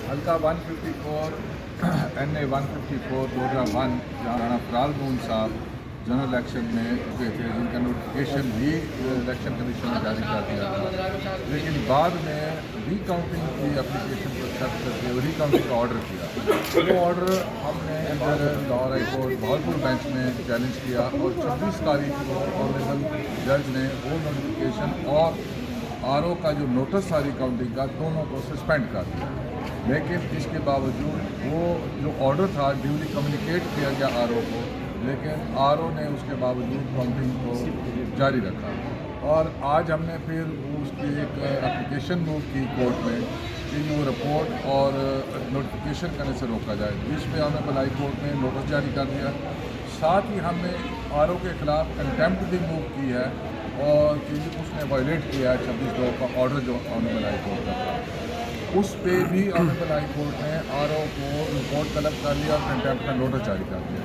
हल्का 154 NA 154 2001 जहाँ Rana फराल moon साहब जनरल इलेक्शन में हुए थे, जिनका नोटिफिकेशन भी इलेक्शन कमीशन ने जारी कर दिया था, लेकिन बाद में रीकाउंटिंग की एप्लीकेशन को एक्सेप्ट करके रीकाउंटिंग का ऑर्डर किया। वो ऑर्डर हमने इधर Lahore high court Bahawalpur bench में चैलेंज किया और 26 तारीख को ऑनरेबल जज ने वो नोटिफिकेशन और RO का जो नोटिस था रीकाउंटिंग का, दोनों को सस्पेंड कर दिया। लेकिन इसके बावजूद वो जो ऑर्डर था ड्यूली कम्युनिकेट किया गया RO को, लेकिन RO ने उसके बावजूद काउंटिंग को जारी रखा। और आज हमने फिर उसकी एक एप्लीकेशन मूव की कोर्ट में कि वो रिपोर्ट और नोटिफिकेशन करने से रोका जाए, जिसमें हमें हाई कोर्ट ने नोटिस जारी कर दिया। साथ ही हमने RO के खिलाफ कंटेम्प्ट भी मूव की है और कि उसने वायलेट किया है 26 का ऑर्डर जो ऑनरेबल हाई कोर्ट का था, उस पे भी ऑनरेबल हाई कोर्ट ने RO को रिपोर्ट तलब कर लिया और कंटेम्प्ट का नोटिस जारी कर दिया।